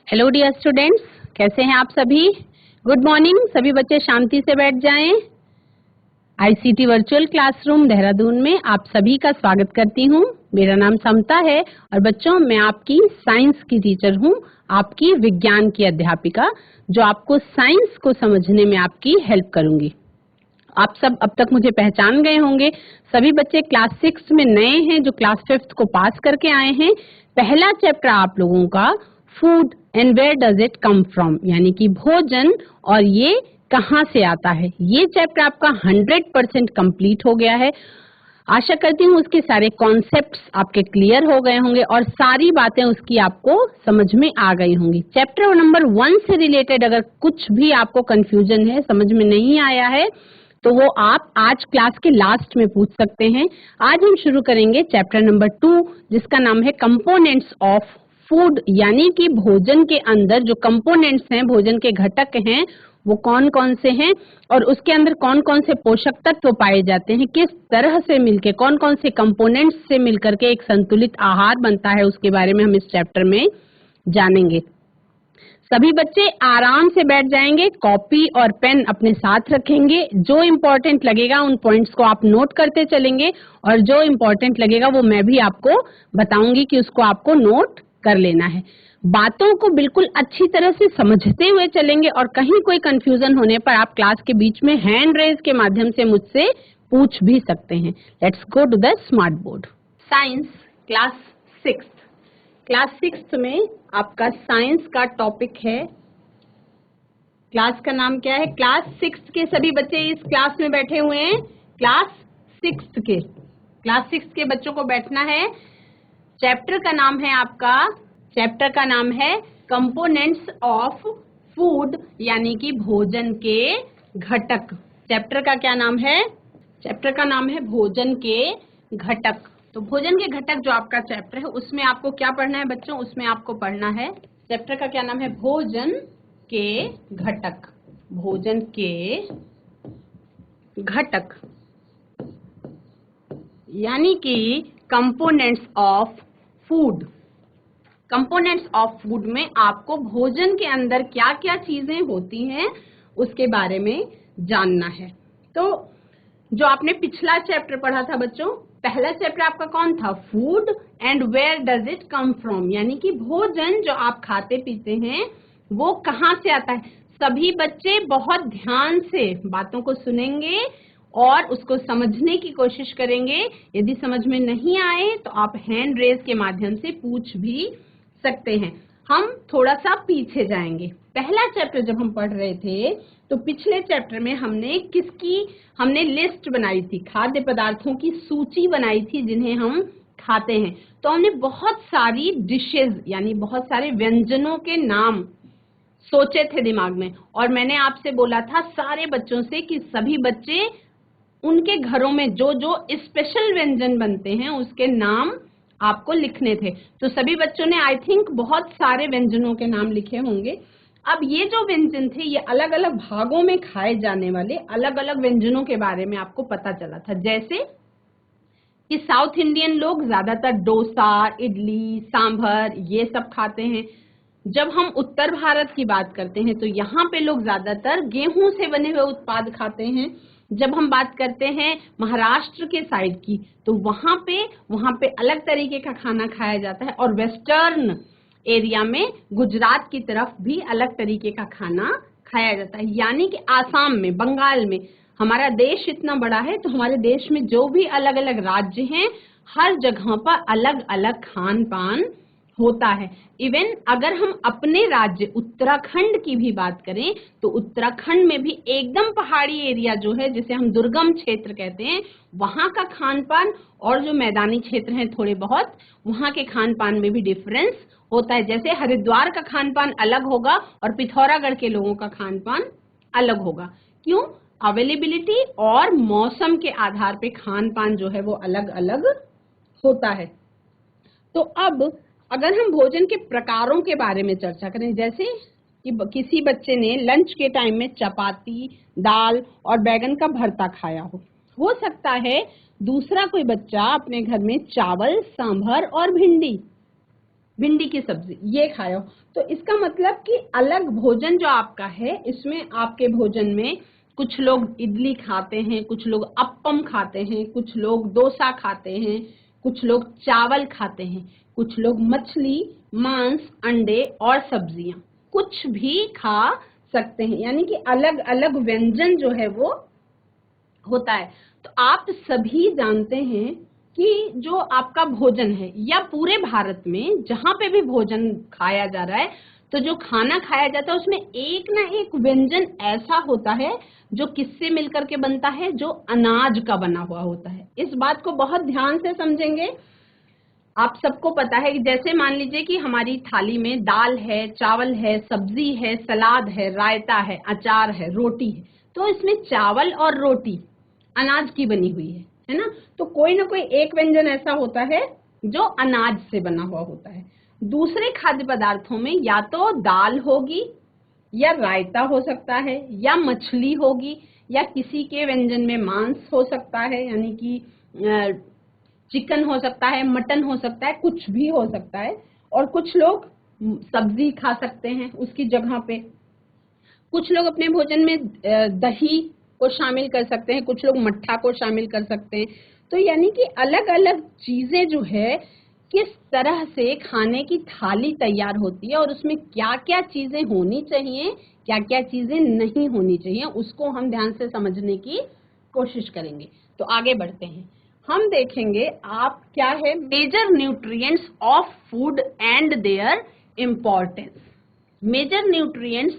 Hello dear students, कैसे हैं आप सभी। Good morning. सभी बच्चे शांति से बैठ जाएं। आईसीटी वर्चुअल क्लासरूम देहरादून में आप सभी का स्वागत करती हूं। मेरा नाम समता है और बच्चों मैं आपकी साइंस की टीचर हूं, आपकी विज्ञान की अध्यापिका, जो आपको साइंस को समझने में आपकी हेल्प करूंगी। आप सब अब तक मुझे पहचान गए होंगे। सभी बच्चे क्लास 6 में नए हैं जो क्लास 5 को पास करके आए हैं। पहला चैप्टर आप लोगों का food and where does it come from, यानी कि भोजन और ये कहाँ से आता है। ये चैप्टर आपका 100% कंप्लीट हो गया है। आशा करती हूँ उसके सारे कॉन्सेप्ट्स आपके क्लियर हो गए होंगे और सारी बातें उसकी आपको समझ में आ गई होंगी। चैप्टर नंबर 1 से रिलेटेड अगर कुछ भी आपको कंफ्यूजन है, समझ में नहीं आया है, तो वो आप आज क्लास के लास्ट में पूछ सकते हैं। आज हम शुरू करेंगे चैप्टर नंबर 2, जिसका नाम है कंपोनेंट्स ऑफ फूड, यानी कि भोजन के अंदर जो कंपोनेंट्स हैं, भोजन के घटक हैं, वो कौन कौन से हैं और उसके अंदर कौन कौन से पोषक तत्व पाए जाते हैं, किस तरह से मिलके कौन कौन से कंपोनेंट्स से मिलकर के एक संतुलित आहार बनता है, उसके बारे में हम इस चैप्टर में जानेंगे। सभी बच्चे आराम से बैठ जाएंगे, कॉपी और पेन अपने साथ रखेंगे। जो इम्पोर्टेंट लगेगा उन पॉइंट्स को आप नोट करते चलेंगे और जो इम्पोर्टेंट लगेगा वो मैं भी आपको बताऊंगी कि उसको आपको नोट कर लेना है। बातों को बिल्कुल अच्छी तरह से समझते हुए चलेंगे और कहीं कोई कंफ्यूजन होने पर आप क्लास के बीच में हैंड रेज के माध्यम से मुझसे पूछ भी सकते हैं। Let's go to the smart board. Science class 6। Class 6 में आपका साइंस का टॉपिक है। क्लास का नाम क्या है? क्लास 6 के सभी बच्चे इस क्लास में बैठे हुए हैं। क्लास 6 के बच्चों को बैठना है। चैप्टर का नाम है कंपोनेंट्स ऑफ फूड, यानी कि भोजन के घटक। चैप्टर का क्या नाम है? चैप्टर का नाम है भोजन के घटक। तो भोजन के घटक जो आपका चैप्टर है उसमें आपको क्या पढ़ना है बच्चों? उसमें आपको पढ़ना है, चैप्टर का क्या नाम है? भोजन के घटक। भोजन के घटक यानी कि components of food. Components of food में आपको भोजन के अंदर क्या क्या चीजें होती हैं उसके बारे में जानना है। तो जो आपने पिछला चैप्टर पढ़ा था बच्चों, पहला चैप्टर आपका कौन था? Food and where does it come from, यानी कि भोजन जो आप खाते पीते हैं वो कहाँ से आता है। सभी बच्चे बहुत ध्यान से बातों को सुनेंगे और उसको समझने की कोशिश करेंगे। यदि समझ में नहीं आए तो आप हैंड रेज के माध्यम से पूछ भी सकते हैं। हम थोड़ा सा पीछे जाएंगे। पहला चैप्टर जब हम पढ़ रहे थे तो पिछले चैप्टर में हमने लिस्ट बनाई थी, खाद्य पदार्थों की सूची बनाई थी जिन्हें हम खाते हैं। तो हमने बहुत सारी डिशेज यानी बहुत सारे व्यंजनों के नाम सोचे थे दिमाग में, और मैंने आपसे बोला था सारे बच्चों से कि सभी बच्चे उनके घरों में जो जो स्पेशल व्यंजन बनते हैं उसके नाम आपको लिखने थे। तो सभी बच्चों ने आई थिंक बहुत सारे व्यंजनों के नाम लिखे होंगे। अब ये जो व्यंजन थे ये अलग अलग भागों में खाए जाने वाले अलग अलग व्यंजनों के बारे में आपको पता चला था। जैसे कि साउथ इंडियन लोग ज्यादातर डोसा, इडली, सांभर ये सब खाते हैं। जब हम उत्तर भारत की बात करते हैं तो यहाँ पे लोग ज्यादातर गेहूं से बने हुए उत्पाद खाते हैं। जब हम बात करते हैं महाराष्ट्र के साइड की तो वहां पे अलग तरीके का खाना खाया जाता है, और वेस्टर्न एरिया में गुजरात की तरफ भी अलग तरीके का खाना खाया जाता है। यानी कि आसाम में, बंगाल में, हमारा देश इतना बड़ा है तो हमारे देश में जो भी अलग अलग राज्य हैं हर जगह पर अलग अलग खान पान होता है। इवन अगर हम अपने राज्य उत्तराखंड की भी बात करें तो उत्तराखंड में भी एकदम पहाड़ी एरिया जो है, जिसे हम दुर्गम क्षेत्र कहते हैं, वहां का खान पान और जो मैदानी क्षेत्र हैं थोड़े बहुत, वहां के खान पान में भी डिफरेंस होता है। जैसे हरिद्वार का खान पान अलग होगा और पिथौरागढ़ के लोगों का खान पान अलग होगा। क्यों? अवेलेबिलिटी और मौसम के आधार पे खान पान जो है वो अलग अलग होता है। तो अब अगर हम भोजन के प्रकारों के बारे में चर्चा करें, जैसे कि किसी बच्चे ने लंच के टाइम में चपाती, दाल और बैगन का भरता खाया हो सकता है दूसरा कोई बच्चा अपने घर में चावल, सांभर और भिंडी भिंडी की सब्जी ये खाया हो, तो इसका मतलब कि अलग भोजन जो आपका है, इसमें आपके भोजन में कुछ लोग इडली खाते हैं, कुछ लोग अप्पम खाते हैं, कुछ लोग डोसा खाते हैं, कुछ लोग चावल खाते हैं, कुछ लोग मछली, मांस, अंडे और सब्जियां कुछ भी खा सकते हैं, यानी कि अलग अलग व्यंजन जो है वो होता है। तो आप सभी जानते हैं कि जो आपका भोजन है या पूरे भारत में जहां पे भी भोजन खाया जा रहा है, तो जो खाना खाया जाता है उसमें एक ना एक व्यंजन ऐसा होता है जो किससे मिलकर के बनता है, जो अनाज का बना हुआ होता है। इस बात को बहुत ध्यान से समझेंगे। आप सबको पता है कि जैसे मान लीजिए कि हमारी थाली में दाल है, चावल है, सब्जी है, सलाद है, रायता है, अचार है, रोटी है, तो इसमें चावल और रोटी अनाज की बनी हुई है ना। तो कोई ना कोई एक व्यंजन ऐसा होता है जो अनाज से बना हुआ होता है। दूसरे खाद्य पदार्थों में या तो दाल होगी, या रायता हो सकता है, या मछली होगी, या किसी के व्यंजन में मांस हो सकता है, यानी कि चिकन हो सकता है, मटन हो सकता है, कुछ भी हो सकता है। और कुछ लोग सब्जी खा सकते हैं उसकी जगह पे। कुछ लोग अपने भोजन में दही को शामिल कर सकते हैं, कुछ लोग मट्ठा को शामिल कर सकते हैं। तो यानी कि अलग अलग चीजें जो है, किस तरह से खाने की थाली तैयार होती है और उसमें क्या क्या चीजें होनी चाहिए, क्या क्या चीजें नहीं होनी चाहिए, उसको हम ध्यान से समझने की कोशिश करेंगे। तो आगे बढ़ते हैं, हम देखेंगे आप क्या है major nutrients of food and their importance. Major nutrients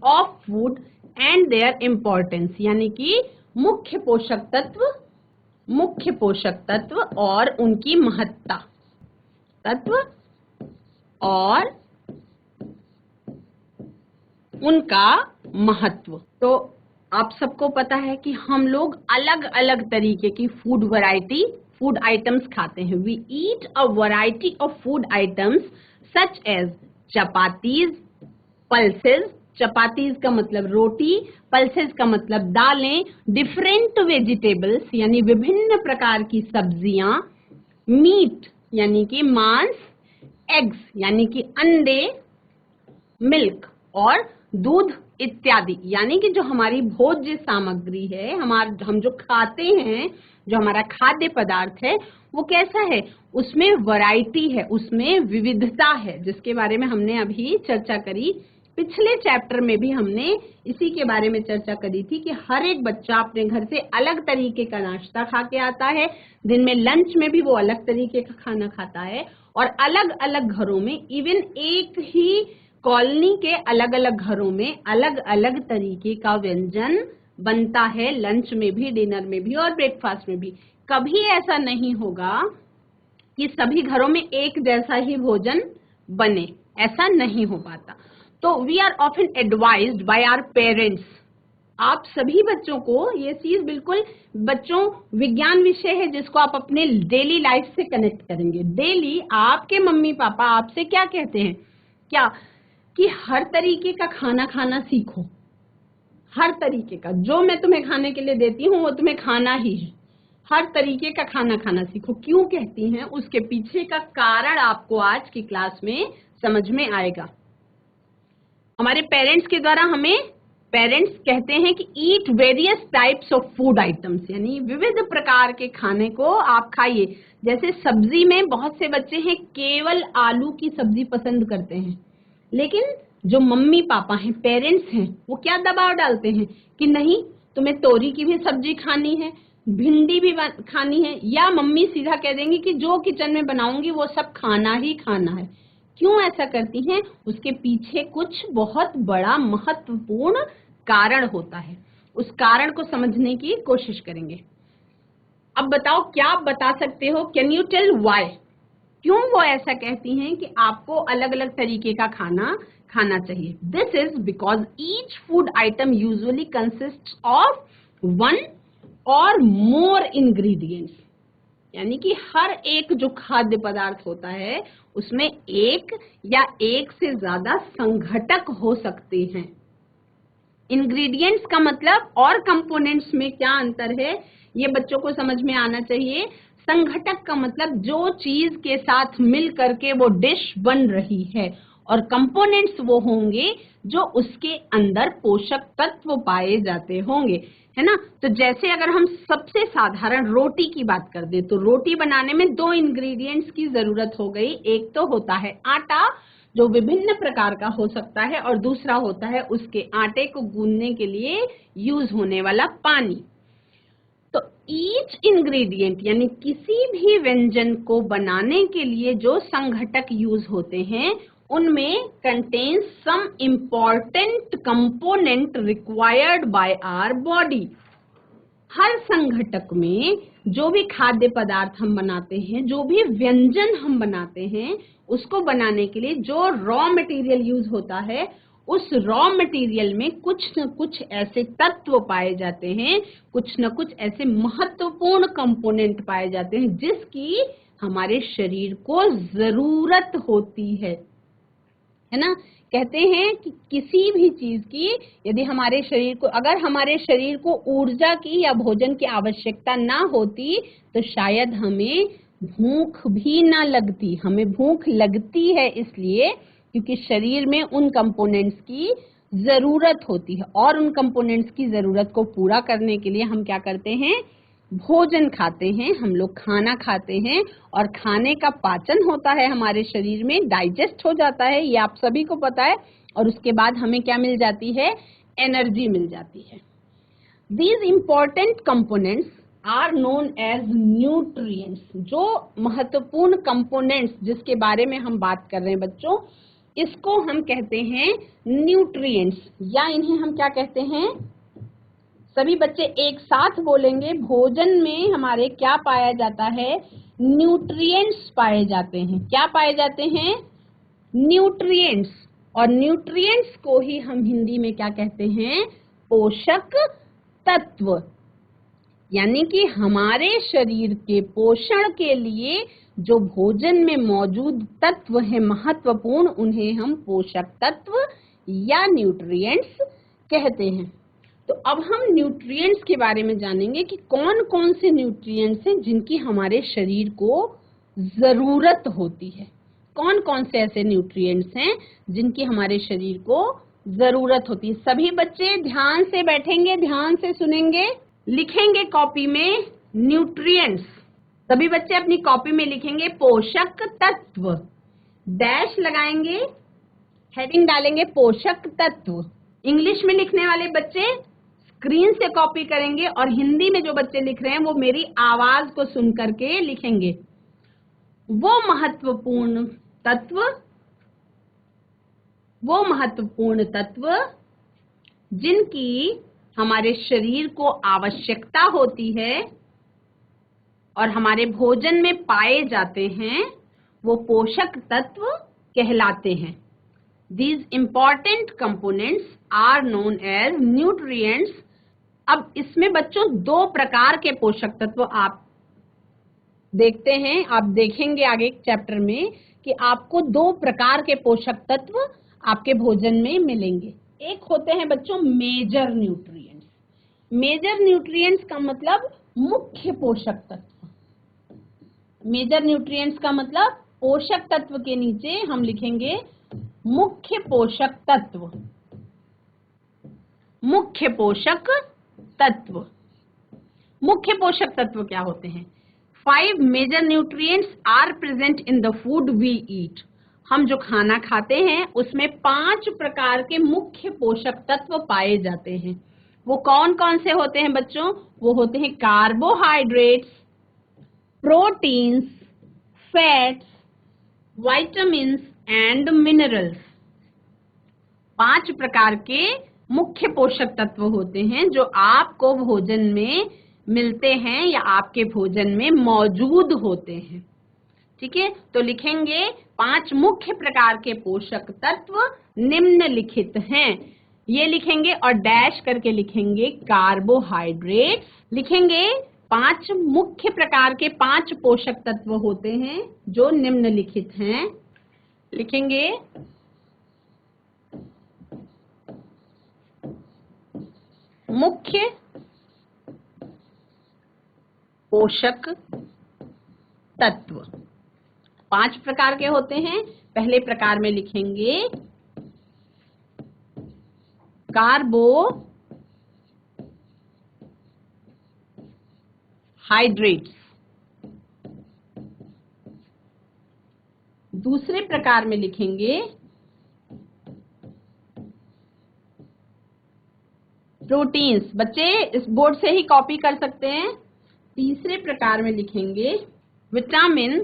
of food and their importance, यानी कि मुख्य पोषक तत्व और उनकी महत्ता, तत्व और उनका महत्व। तो आप सबको पता है कि हम लोग अलग अलग तरीके की फूड आइटम्स खाते हैं। We eat a variety of food items such as chapatis, pulses, chapatis का मतलब रोटी, पल्सेस का मतलब दालें, डिफरेंट वेजिटेबल्स यानी विभिन्न प्रकार की सब्जियां, मीट यानी कि मांस, एग्स यानी कि अंडे, मिल्क और दूध इत्यादि, यानी कि जो हमारी भोज्य सामग्री है, हम जो खाते हैं, जो हमारा खाद्य पदार्थ है, वो कैसा है, उसमें वैरायटी है, उसमें विविधता है, जिसके बारे में हमने अभी चर्चा करी। पिछले चैप्टर में भी हमने इसी के बारे में चर्चा करी थी कि हर एक बच्चा अपने घर से अलग तरीके का नाश्ता खा के आता है, दिन में लंच में भी वो अलग तरीके का खाना खाता है, और अलग अलग घरों में, इवन एक ही कॉलोनी के अलग अलग घरों में अलग अलग तरीके का व्यंजन बनता है, लंच में भी, डिनर में भी और ब्रेकफास्ट में भी। कभी ऐसा नहीं होगा कि सभी घरों में एक जैसा ही भोजन बने, ऐसा नहीं हो पाता। तो we are often advised by our parents. आप सभी बच्चों को ये चीज बिल्कुल, बच्चों विज्ञान विषय है जिसको आप अपने डेली लाइफ से कनेक्ट करेंगे। डेली आपके मम्मी पापा आपसे क्या कहते हैं, क्या कि हर तरीके का खाना खाना सीखो, हर तरीके का जो मैं तुम्हें खाने के लिए देती हूँ वो तुम्हें खाना ही है, हर तरीके का खाना खाना सीखो। क्यों कहती हैं, उसके पीछे का कारण आपको आज की क्लास में समझ में आएगा। हमारे पेरेंट्स के द्वारा हमें, पेरेंट्स कहते हैं कि eat various types of food items, यानी विविध प्रकार के खाने को आप खाइए। जैसे सब्जी में बहुत से बच्चे हैं केवल आलू की सब्जी पसंद करते हैं, लेकिन जो मम्मी पापा हैं, पेरेंट्स हैं, वो क्या दबाव डालते हैं कि नहीं तुम्हें तोरी की भी सब्जी खानी है, भिंडी भी खानी है, या मम्मी सीधा कह देंगी कि जो किचन में बनाऊंगी वो सब खाना ही खाना है। क्यों ऐसा करती हैं, उसके पीछे कुछ बहुत बड़ा महत्वपूर्ण कारण होता है। उस कारण को समझने की कोशिश करेंगे। अब बताओ, क्या आप बता सकते हो, कैन यू टेल व्हाई, क्यों वो ऐसा कहती हैं कि आपको अलग अलग तरीके का खाना खाना चाहिए। This is because each food item usually consist of one और मोर इंग्रेडिएंट्स, यानी कि हर एक जो खाद्य पदार्थ होता है उसमें एक या एक से ज्यादा संघटक हो सकते हैं। इंग्रेडिएंट्स का मतलब और कंपोनेंट्स में क्या अंतर है, ये बच्चों को समझ में आना चाहिए। संघटक का मतलब जो चीज के साथ मिल करके वो डिश बन रही है, और कंपोनेंट्स वो होंगे जो उसके अंदर पोषक तत्व पाए जाते होंगे, है ना। तो जैसे अगर हम सबसे साधारण रोटी की बात कर दे, तो रोटी बनाने में दो इंग्रेडिएंट्स की जरूरत हो गई। एक तो होता है आटा, जो विभिन्न प्रकार का हो सकता है, और दूसरा होता है उसके आटे को गूंदने के लिए यूज होने वाला पानी। तो ईच इंग्रेडिएंट यानी किसी भी व्यंजन को बनाने के लिए जो संघटक यूज होते हैं, उनमें contains some important component required by our body. हर संघटक में जो भी खाद्य पदार्थ हम बनाते हैं, जो भी व्यंजन हम बनाते हैं, उसको बनाने के लिए जो रॉ मटेरियल यूज होता है, उस रॉ मटेरियल में कुछ न कुछ ऐसे तत्व पाए जाते हैं, कुछ न कुछ ऐसे महत्वपूर्ण कंपोनेंट पाए जाते हैं जिसकी हमारे शरीर को जरूरत होती है ना। कहते हैं कि किसी भी चीज की यदि हमारे शरीर को, अगर हमारे शरीर को ऊर्जा की या भोजन की आवश्यकता ना होती तो शायद हमें भूख भी ना लगती। हमें भूख लगती है इसलिए क्योंकि शरीर में उन कंपोनेंट्स की जरूरत होती है, और उन कंपोनेंट्स की जरूरत को पूरा करने के लिए हम क्या करते हैं, भोजन खाते हैं, हम लोग खाना खाते हैं, और खाने का पाचन होता है हमारे शरीर में, डाइजेस्ट हो जाता है, ये आप सभी को पता है, और उसके बाद हमें क्या मिल जाती है, एनर्जी मिल जाती है। These important components are known as nutrients। जो महत्वपूर्ण कंपोनेंट्स जिसके बारे में हम बात कर रहे हैं बच्चों, इसको हम कहते हैं न्यूट्रिएंट्स, या इन्हें हम क्या कहते हैं, सभी बच्चे एक साथ बोलेंगे, भोजन में हमारे क्या पाया जाता है, न्यूट्रिएंट्स पाए जाते हैं। क्या पाए जाते हैं, न्यूट्रिएंट्स। और न्यूट्रिएंट्स को ही हम हिंदी में क्या कहते हैं, पोषक तत्व। यानी कि हमारे शरीर के पोषण के लिए जो भोजन में मौजूद तत्व है महत्वपूर्ण, उन्हें हम पोषक तत्व या न्यूट्रिएंट्स कहते हैं। तो अब हम न्यूट्रिएंट्स के बारे में जानेंगे कि कौन कौन से न्यूट्रिएंट्स हैं जिनकी हमारे शरीर को जरूरत होती है। कौन कौन से ऐसे न्यूट्रिएंट्स हैं जिनकी हमारे शरीर को जरूरत होती है। सभी बच्चे ध्यान से बैठेंगे, ध्यान से सुनेंगे, लिखेंगे कॉपी में न्यूट्रिएंट्स। सभी बच्चे अपनी कॉपी में लिखेंगे पोषक तत्व, डैश लगाएंगे, हेडिंग डालेंगे पोषक तत्व। इंग्लिश में लिखने वाले बच्चे स्क्रीन से कॉपी करेंगे, और हिंदी में जो बच्चे लिख रहे हैं वो मेरी आवाज को सुन करके लिखेंगे। वो महत्वपूर्ण तत्व जिनकी हमारे शरीर को आवश्यकता होती है और हमारे भोजन में पाए जाते हैं, वो पोषक तत्व कहलाते हैं। These important components are known as nutrients। अब इसमें बच्चों दो प्रकार के पोषक तत्व आप देखते हैं, आप देखेंगे आगे चैप्टर में कि आपको दो प्रकार के पोषक तत्व आपके भोजन में मिलेंगे। एक होते हैं बच्चों मेजर न्यूट्रिएंट्स। मेजर न्यूट्रिएंट्स का मतलब मुख्य पोषक तत्व। मेजर न्यूट्रिएंट्स का मतलब पोषक तत्व के नीचे हम लिखेंगे मुख्य पोषक तत्व। मुख्य पोषक तत्व, मुख्य पोषक तत्व क्या होते हैं? 5 major nutrients are present in the food we eat. हम जो खाना खाते हैं उसमें 5 प्रकार के मुख्य पोषक तत्व पाए जाते हैं। वो कौन कौन से होते हैं बच्चों? वो होते हैं carbohydrates, proteins, fats, vitamins and minerals. 5 प्रकार के मुख्य पोषक तत्व होते हैं जो आपको भोजन में मिलते हैं या आपके भोजन में मौजूद होते हैं। ठीक है, तो लिखेंगे 5 मुख्य प्रकार के पोषक तत्व निम्नलिखित हैं। ये लिखेंगे और डैश करके लिखेंगे कार्बोहाइड्रेट्स। लिखेंगे 5 मुख्य प्रकार के 5 पोषक तत्व होते हैं जो निम्नलिखित हैं। लिखेंगे मुख्य पोषक तत्व। 5 प्रकार के होते हैं। पहले प्रकार में लिखेंगे कार्बोहाइड्रेट्स। दूसरे प्रकार में लिखेंगे प्रोटीन्स। बच्चे इस बोर्ड से ही कॉपी कर सकते हैं। तीसरे प्रकार में लिखेंगे विटामिन।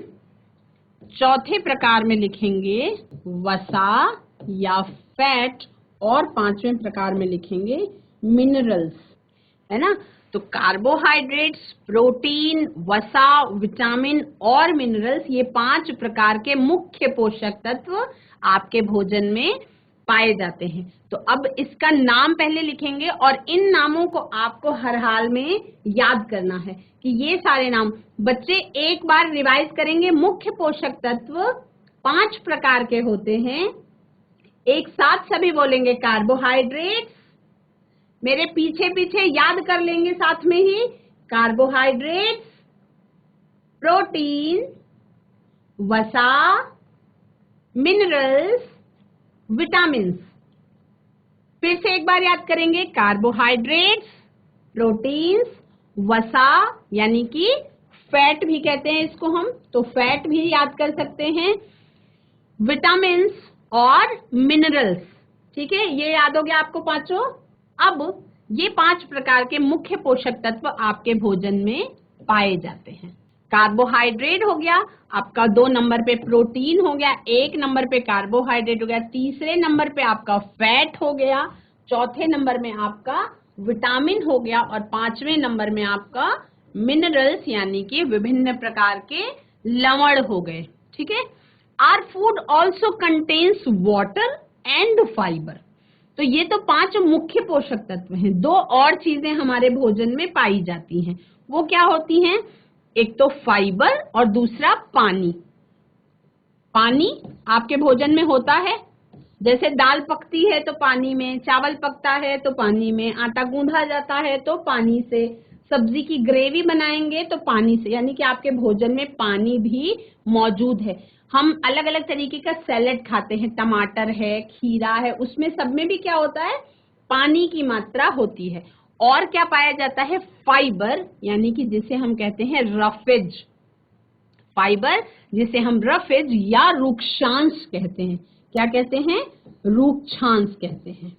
चौथे प्रकार में लिखेंगे वसा या फैट। और 5वें प्रकार में लिखेंगे मिनरल्स, है ना। तो कार्बोहाइड्रेट्स, प्रोटीन, वसा, विटामिन और मिनरल्स, ये 5 प्रकार के मुख्य पोषक तत्व आपके भोजन में पाए जाते हैं। तो अब इसका नाम पहले लिखेंगे और इन नामों को आपको हर हाल में याद करना है कि ये सारे नाम। बच्चे एक बार रिवाइज करेंगे। मुख्य पोषक तत्व 5 प्रकार के होते हैं। एक साथ सभी बोलेंगे कार्बोहाइड्रेट्स। मेरे पीछे पीछे याद कर लेंगे साथ में ही। कार्बोहाइड्रेट्स, प्रोटीन, वसा, मिनरल्स, विटामिन्स। फिर से एक बार याद करेंगे कार्बोहाइड्रेट्स, प्रोटीन्स, वसा यानी कि फैट भी कहते हैं इसको हम, तो फैट भी याद कर सकते हैं, विटामिन्स और मिनरल्स। ठीक है, ये याद हो गया आपको पांचों। अब ये 5 प्रकार के मुख्य पोषक तत्व आपके भोजन में पाए जाते हैं। कार्बोहाइड्रेट हो गया आपका, 2 नंबर पे प्रोटीन हो गया, 1 नंबर पे कार्बोहाइड्रेट हो गया, तीसरे नंबर पे आपका फैट हो गया, चौथे नंबर में आपका विटामिन हो गया और 5वें नंबर में आपका मिनरल्स यानी कि विभिन्न प्रकार के लवण हो गए। ठीक है। Our food also contains water and fibre. तो ये तो 5 मुख्य पोषक तत्व हैं। 2 और चीजें हमारे भोजन में पाई जाती हैं। वो क्या होती हैं? एक तो फाइबर और दूसरा पानी। पानी आपके भोजन में होता है, जैसे दाल पकती है तो पानी में, चावल पकता है तो पानी में, आटा गूंधा जाता है तो पानी से, सब्जी की ग्रेवी बनाएंगे तो पानी से, यानी कि आपके भोजन में पानी भी मौजूद है। हम अलग अलग तरीके का सैलेड खाते हैं, टमाटर है, खीरा है, उसमें सब में भी क्या होता है? पानी की मात्रा होती है। और क्या पाया जाता है? फाइबर, यानी कि जिसे हम कहते हैं रफेज। फाइबर जिसे हम रफेज या रूक्षांश कहते हैं। क्या कहते हैं? रूक्षांश कहते हैं।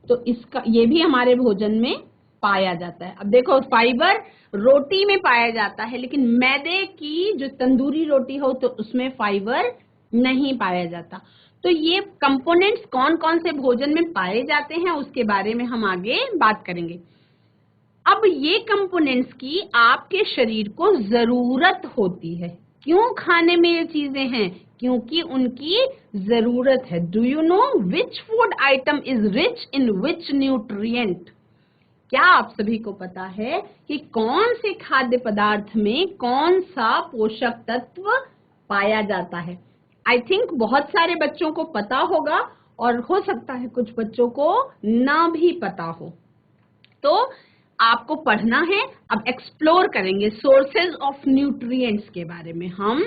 तो इसका ये भी हमारे भोजन में पाया जाता है। अब देखो, फाइबर रोटी में पाया जाता है, लेकिन मैदे की जो तंदूरी रोटी हो तो उसमें फाइबर नहीं पाया जाता। तो ये कंपोनेंट्स कौन कौन से भोजन में पाए जाते हैं उसके बारे में हम आगे बात करेंगे। अब ये कंपोनेंट्स की आपके शरीर को जरूरत होती है। क्यों खाने में ये चीजें हैं? क्योंकि उनकी जरूरत है। Do you know which food item is rich in which nutrient? क्या आप सभी को पता है कि कौन से खाद्य पदार्थ में कौन सा पोषक तत्व पाया जाता है? आई थिंक बहुत सारे बच्चों को पता होगा और हो सकता है कुछ बच्चों को ना भी पता हो। तो आपको पढ़ना है। अब एक्सप्लोर करेंगे सोर्सेज ऑफ न्यूट्रिएंट्स के बारे में। हम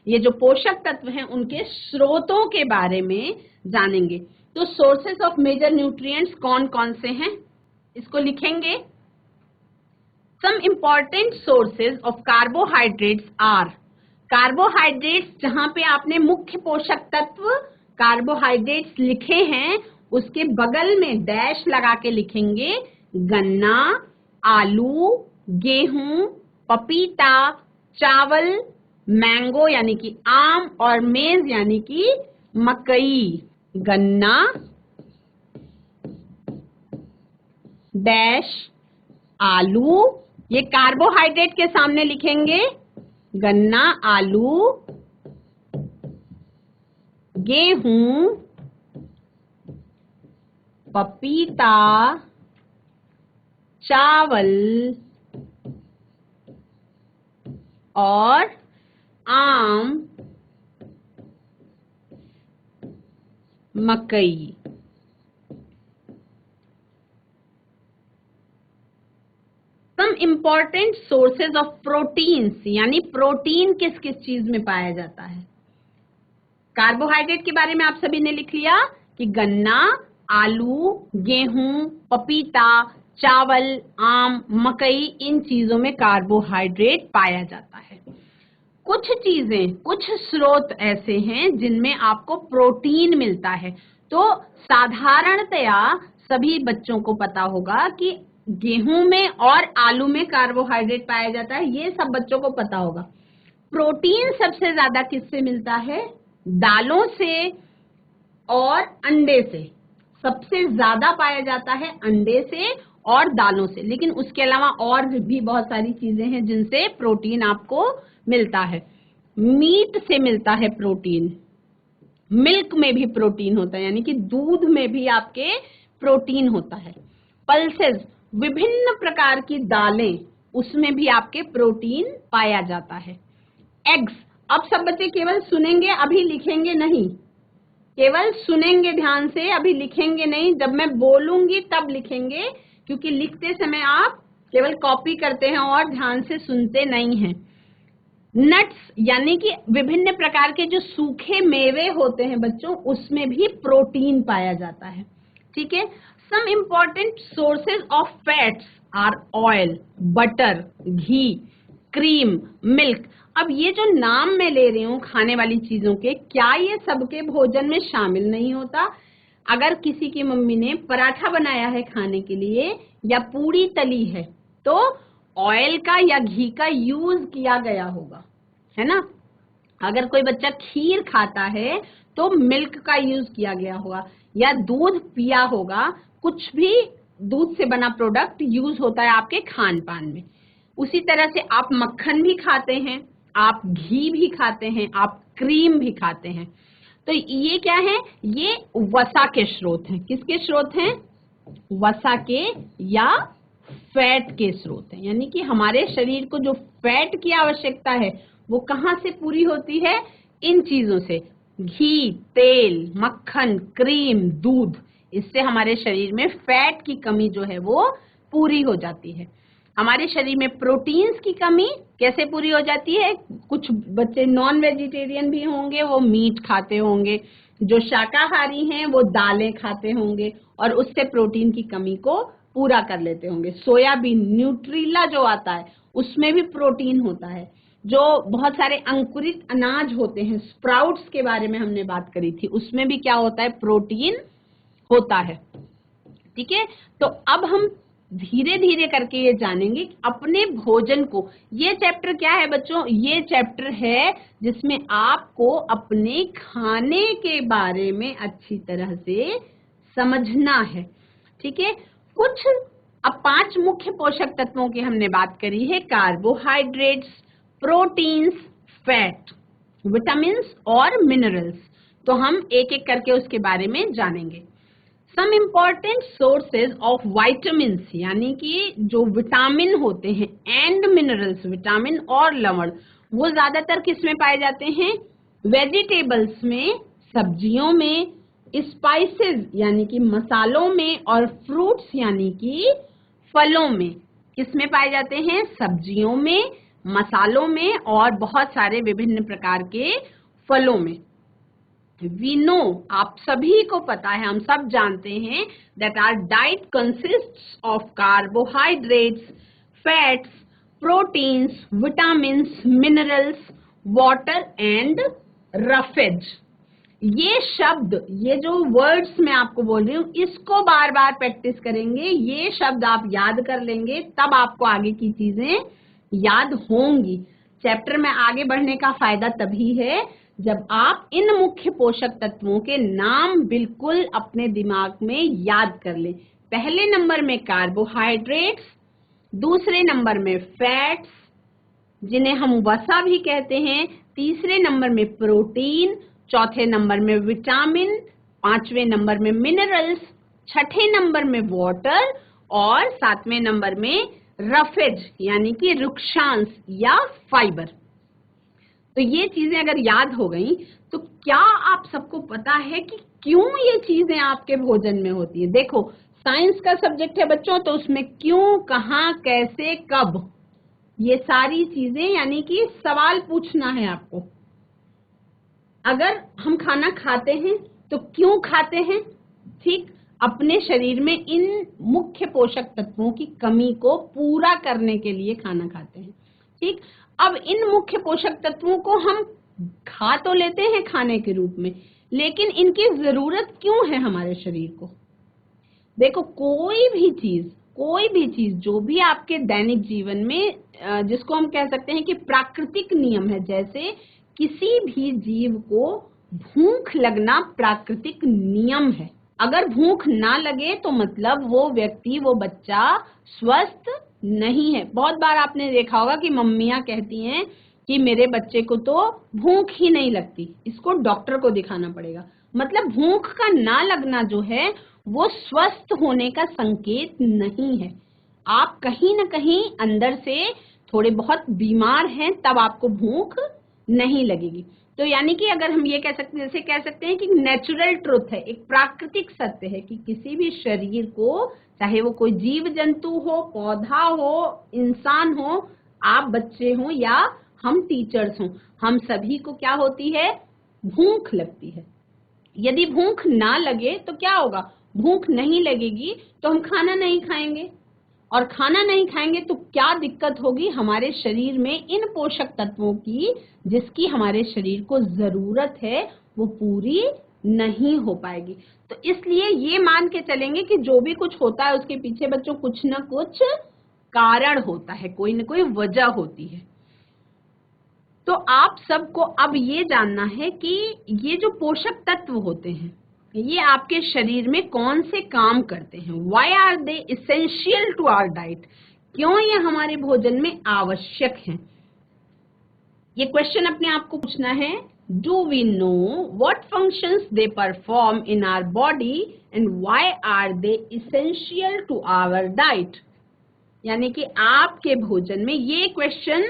ये जो पोषक तत्व हैं उनके स्रोतों के बारे में जानेंगे। तो सोर्सेज ऑफ मेजर न्यूट्रिएंट्स कौन कौन से हैं इसको लिखेंगे। Some important sources of carbohydrates are. Carbohydrates, जहां पे आपने मुख्य पोषक तत्व कार्बोहाइड्रेट्स लिखे हैं उसके बगल में डैश लगा के लिखेंगे गन्ना, आलू, गेहूं, पपीता, चावल, मैंगो यानी कि आम और मेज यानी कि मकई। गन्ना डैश आलू, ये कार्बोहाइड्रेट के सामने लिखेंगे गन्ना, आलू, गेहूं, पपीता, चावल और आम, मकई। Some important sources of proteins, यानी प्रोटीन किस किस चीज में पाया जाता है। कार्बोहाइड्रेट के बारे में आप सभी ने लिख लिया कि गन्ना, आलू, गेहूं, पपीता, चावल, आम, मकई, इन चीजों में कार्बोहाइड्रेट पाया जाता है। कुछ चीजें, कुछ स्रोत ऐसे हैं जिनमें आपको प्रोटीन मिलता है। तो साधारणतया सभी बच्चों को पता होगा कि गेहूं में और आलू में कार्बोहाइड्रेट पाया जाता है, ये सब बच्चों को पता होगा। प्रोटीन सबसे ज्यादा किससे मिलता है? दालों से और अंडे से। सबसे ज्यादा पाया जाता है अंडे से और दालों से, लेकिन उसके अलावा और भी बहुत सारी चीजें हैं जिनसे प्रोटीन आपको मिलता है। मीट से मिलता है प्रोटीन, मिल्क में भी प्रोटीन होता है, यानी कि दूध में भी आपके प्रोटीन होता है। पल्सेस, विभिन्न प्रकार की दालें, उसमें भी आपके प्रोटीन पाया जाता है। एग्स, अब सब बच्चे केवल सुनेंगे, अभी लिखेंगे नहीं, केवल सुनेंगे ध्यान से, अभी लिखेंगे नहीं। जब मैं बोलूंगी तब लिखेंगे, क्योंकि लिखते समय आप केवल कॉपी करते हैं और ध्यान से सुनते नहीं हैं। नट्स, यानी कि विभिन्न प्रकार के जो सूखे मेवे होते हैं बच्चों, उसमें भी प्रोटीन पाया जाता है। ठीक है। Some important sources of fats are oil, butter, ghee, cream, milk. अब ये जो नाम मैं ले रही हूँ खाने वाली चीजों के, क्या ये सबके भोजन में शामिल नहीं होता? अगर किसी की मम्मी ने पराठा बनाया है खाने के लिए या पूरी तली है, तो ऑयल का या घी का यूज किया गया होगा, है ना। अगर कोई बच्चा खीर खाता है तो मिल्क का यूज किया गया होगा, या दूध पिया होगा, कुछ भी दूध से बना प्रोडक्ट यूज होता है आपके खान पान में। उसी तरह से आप मक्खन भी खाते हैं, आप घी भी खाते हैं, आप क्रीम भी खाते हैं। तो ये क्या है? ये वसा के स्रोत हैं। किसके स्रोत हैं? वसा के या फैट के स्रोत हैं। यानी कि हमारे शरीर को जो फैट की आवश्यकता है वो कहाँ से पूरी होती है? इन चीजों से। घी, तेल, मक्खन, क्रीम, दूध, इससे हमारे शरीर में फैट की कमी जो है वो पूरी हो जाती है। हमारे शरीर में प्रोटीन्स की कमी कैसे पूरी हो जाती है? कुछ बच्चे नॉन वेजिटेरियन भी होंगे, वो मीट खाते होंगे। जो शाकाहारी हैं वो दालें खाते होंगे और उससे प्रोटीन की कमी को पूरा कर लेते होंगे। सोयाबीन, न्यूट्रीला जो आता है उसमें भी प्रोटीन होता है। जो बहुत सारे अंकुरित अनाज होते हैं, स्प्राउट्स के बारे में हमने बात करी थी, उसमें भी क्या होता है? प्रोटीन होता है। ठीक है। तो अब हम धीरे धीरे करके ये जानेंगे कि अपने भोजन को, ये चैप्टर क्या है बच्चों? ये चैप्टर है जिसमें आपको अपने खाने के बारे में अच्छी तरह से समझना है। ठीक है। कुछ अब 5 मुख्य पोषक तत्वों की हमने बात करी है: कार्बोहाइड्रेट्स, प्रोटीन्स, फैट, विटामिन्स और मिनरल्स। तो हम एक एक करके उसके बारे में जानेंगे। Some important sources of vitamins, यानी कि जो विटामिन होते हैं, एंड मिनरल्स, विटामिन और लवण, वो ज्यादातर किस में पाए जाते हैं? वेजिटेबल्स में, सब्जियों में, स्पाइसेस यानी कि मसालों में, और फ्रूट्स यानी कि फलों में। किस में पाए जाते हैं? सब्जियों में, मसालों में और बहुत सारे विभिन्न प्रकार के फलों में। We know, आप सभी को पता है, हम सब जानते हैं that our diet consists of carbohydrates, fats, proteins, vitamins, minerals, water and roughage। ये शब्द, ये जो वर्ड्स मैं आपको बोल रही हूँ, इसको बार बार प्रैक्टिस करेंगे। ये शब्द आप याद कर लेंगे, तब आपको आगे की चीजें याद होंगी। चैप्टर में आगे बढ़ने का फायदा तभी है जब आप इन मुख्य पोषक तत्वों के नाम बिल्कुल अपने दिमाग में याद कर लें। पहले नंबर में कार्बोहाइड्रेट्स, दूसरे नंबर में फैट्स जिन्हें हम वसा भी कहते हैं, तीसरे नंबर में प्रोटीन, चौथे नंबर में विटामिन, पांचवें नंबर में मिनरल्स, छठे नंबर में वाटर और सातवें नंबर में रफेज यानी कि रुक्षांश या फाइबर। तो ये चीजें अगर याद हो गई तो क्या आप सबको पता है कि क्यों ये चीजें आपके भोजन में होती है? देखो, साइंस का सब्जेक्ट है बच्चों, तो उसमें क्यों, कहाँ, कैसे, कब, ये सारी चीजें यानी कि सवाल पूछना है आपको। अगर हम खाना खाते हैं तो क्यों खाते हैं, ठीक, अपने शरीर में इन मुख्य पोषक तत्वों की कमी को पूरा करने के लिए खाना खाते हैं, ठीक। अब इन मुख्य पोषक तत्वों को हम खा तो लेते हैं खाने के रूप में, लेकिन इनकी जरूरत क्यों है हमारे शरीर को। देखो, कोई भी चीज जो भी आपके दैनिक जीवन में, जिसको हम कह सकते हैं कि प्राकृतिक नियम है, जैसे किसी भी जीव को भूख लगना प्राकृतिक नियम है। अगर भूख ना लगे तो मतलब वो व्यक्ति, वो बच्चा स्वस्थ नहीं है। बहुत बार आपने देखा होगा कि मम्मियां कहती हैं कि मेरे बच्चे को तो भूख ही नहीं लगती, इसको डॉक्टर को दिखाना पड़ेगा। मतलब भूख का ना लगना जो है वो स्वस्थ होने का संकेत नहीं है। आप कहीं ना कहीं अंदर से थोड़े बहुत बीमार हैं, तब आपको भूख नहीं लगेगी। तो यानी कि अगर हम ये कह सकते हैं, जैसे कह सकते हैं कि नेचुरल ट्रुथ है, एक प्राकृतिक सत्य है कि किसी भी शरीर को, चाहे वो कोई जीव जंतु हो, पौधा हो, इंसान हो, आप बच्चे हो या हम टीचर्स हों, हम सभी को क्या होती है, भूख लगती है। यदि भूख ना लगे तो क्या होगा, भूख नहीं लगेगी तो हम खाना नहीं खाएंगे, और खाना नहीं खाएंगे तो क्या दिक्कत होगी, हमारे शरीर में इन पोषक तत्वों की जिसकी हमारे शरीर को जरूरत है वो पूरी नहीं हो पाएगी। तो इसलिए ये मान के चलेंगे कि जो भी कुछ होता है उसके पीछे बच्चों कुछ ना कुछ कारण होता है, कोई ना कोई वजह होती है। तो आप सबको अब ये जानना है कि ये जो पोषक तत्व होते हैं ये आपके शरीर में कौन से काम करते हैं। Why are they essential to our diet, क्यों ये हमारे भोजन में आवश्यक हैं। ये क्वेश्चन अपने आप को पूछना है। Do we know what functions they perform in our body and why are they essential to our diet. यानी कि आपके भोजन में, ये क्वेश्चन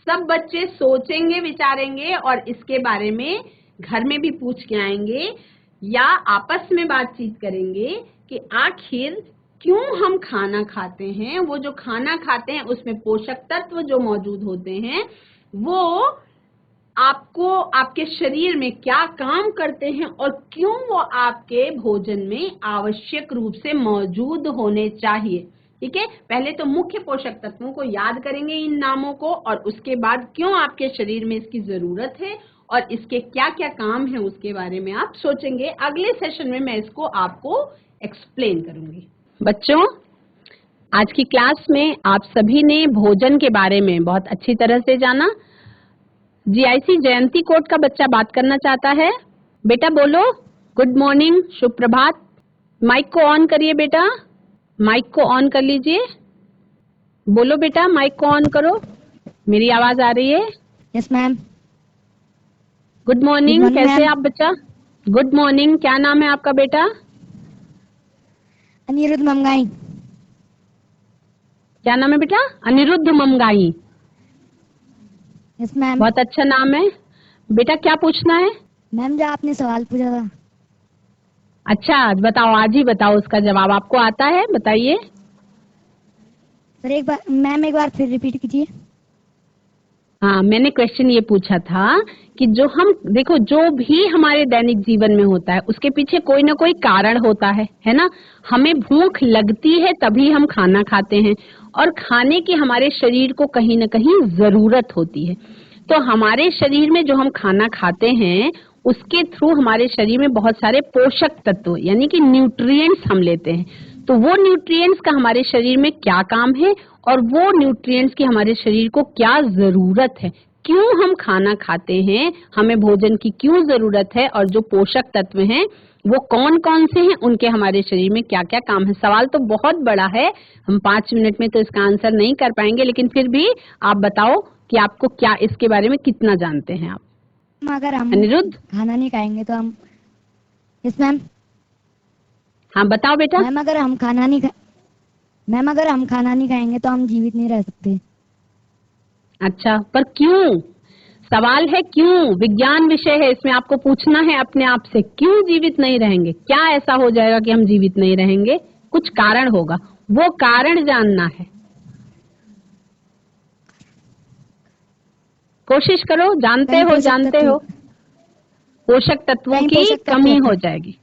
सब बच्चे सोचेंगे, विचारेंगे और इसके बारे में घर में भी पूछ के आएंगे या आपस में बातचीत करेंगे कि आखिर क्यों हम खाना खाते हैं। वो जो खाना खाते हैं उसमें पोषक तत्व जो मौजूद होते हैं वो आपको, आपके शरीर में क्या काम करते हैं और क्यों वो आपके भोजन में आवश्यक रूप से मौजूद होने चाहिए। ठीक है, पहले तो मुख्य पोषक तत्वों को याद करेंगे, इन नामों को, और उसके बाद क्यों आपके शरीर में इसकी जरूरत है और इसके क्या क्या काम है उसके बारे में आप सोचेंगे। अगले सेशन में मैं इसको आपको एक्सप्लेन करूंगी। बच्चों, आज की क्लास में आप सभी ने भोजन के बारे में बहुत अच्छी तरह से जाना। जीआईसी जयंती कोट का बच्चा बात करना चाहता है। बेटा बोलो, गुड मॉर्निंग, शुभ प्रभात। माइक को ऑन करिए बेटा, माइक को ऑन कर लीजिए। बोलो बेटा, माइक को ऑन करो, मेरी आवाज आ रही है? Yes ma'am. गुड मॉर्निंग, कैसे आप बच्चा? गुड मॉर्निंग, क्या नाम है आपका बेटा? अनिरुद्ध ममगाई। क्या नाम है बेटा? अनिरुद्ध ममगाई। Yes ma'am. बहुत अच्छा नाम है बेटा। क्या पूछना है? मैम जो आपने सवाल पूछा था। अच्छा, आज बताओ, आज ही बताओ, उसका जवाब आपको आता है, बताइए। सर एक बार मैम, एक बार फिर रिपीट कीजिए। हाँ, मैंने क्वेश्चन ये पूछा था कि जो हम, देखो, जो भी हमारे दैनिक जीवन में होता है उसके पीछे कोई ना कोई कारण होता है ना। हमें भूख लगती है तभी हम खाना खाते हैं और खाने की हमारे शरीर को कहीं ना कहीं जरूरत होती है। तो हमारे शरीर में जो हम खाना खाते हैं उसके थ्रू हमारे शरीर में बहुत सारे पोषक तत्व यानी कि न्यूट्रिएंट्स हम लेते हैं। तो वो न्यूट्रिएंट्स का हमारे शरीर में क्या काम है और वो न्यूट्रिएंट्स की हमारे शरीर को क्या जरूरत है, क्यों हम खाना खाते हैं, हमें भोजन की क्यों जरूरत है और जो पोषक तत्व हैं वो कौन कौन से हैं, उनके हमारे शरीर में क्या क्या काम है। सवाल तो बहुत बड़ा है, हम 5 मिनट में तो इसका आंसर नहीं कर पाएंगे, लेकिन फिर भी आप बताओ कि आपको क्या, इसके बारे में कितना जानते हैं आप? अगर हम अनिरुद्ध खाना नहीं खाएंगे तो हम। Yes ma'am. हाँ बताओ बेटा। मैम अगर हम खाना नहीं खाएंगे तो हम जीवित नहीं रह सकते। अच्छा, पर क्यों? सवाल है क्यों, विज्ञान विषय है, इसमें आपको पूछना है अपने आप से, क्यों जीवित नहीं रहेंगे? क्या ऐसा हो जाएगा कि हम जीवित नहीं रहेंगे? कुछ कारण होगा, वो कारण जानना है। कोशिश करो, जानते कहीं हो पोषक जानते तत्व हो। पोषक तत्वों कहीं की पोषक तत्व कमी होते हो हैं। जाएगी।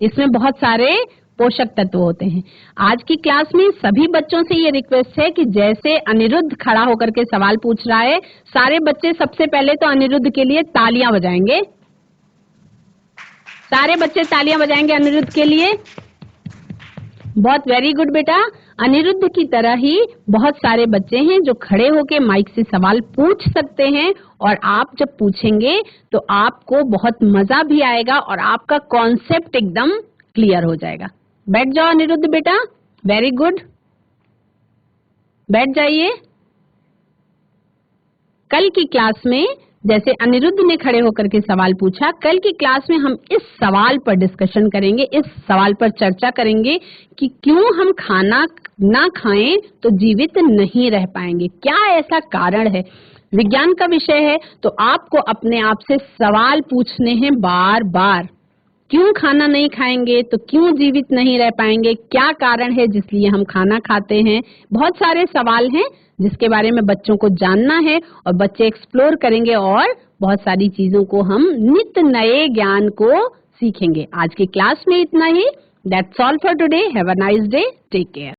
इसमें बहुत सारे पोषक तत्व होते हैं। आज की क्लास में सभी बच्चों से ये रिक्वेस्ट है कि जैसे अनिरुद्ध खड़ा होकर के सवाल पूछ रहा है, सारे बच्चे सबसे पहले तो अनिरुद्ध के लिए तालियां बजाएंगे। सारे बच्चे तालियां बजाएंगे अनिरुद्ध के लिए। बहुत वेरी गुड बेटा। अनिरुद्ध की तरह ही बहुत सारे बच्चे हैं जो खड़े होके माइक से सवाल पूछ सकते हैं, और आप जब पूछेंगे तो आपको बहुत मजा भी आएगा और आपका कॉन्सेप्ट एकदम क्लियर हो जाएगा। बैठ जाओ अनिरुद्ध बेटा, वेरी गुड, बैठ जाइए। कल की क्लास में जैसे अनिरुद्ध ने खड़े होकर के सवाल पूछा, कल की क्लास में हम इस सवाल पर डिस्कशन करेंगे, इस सवाल पर चर्चा करेंगे कि क्यों हम खाना ना खाएं तो जीवित नहीं रह पाएंगे, क्या ऐसा कारण है। विज्ञान का विषय है तो आपको अपने आप से सवाल पूछने हैं बार बार। क्यों खाना नहीं खाएंगे तो क्यों जीवित नहीं रह पाएंगे, क्या कारण है जिसलिए हम खाना खाते हैं। बहुत सारे सवाल हैं जिसके बारे में बच्चों को जानना है और बच्चे एक्सप्लोर करेंगे और बहुत सारी चीजों को हम नित्य नए ज्ञान को सीखेंगे। आज की क्लास में इतना ही। That's all for today. Have a nice day. Take care.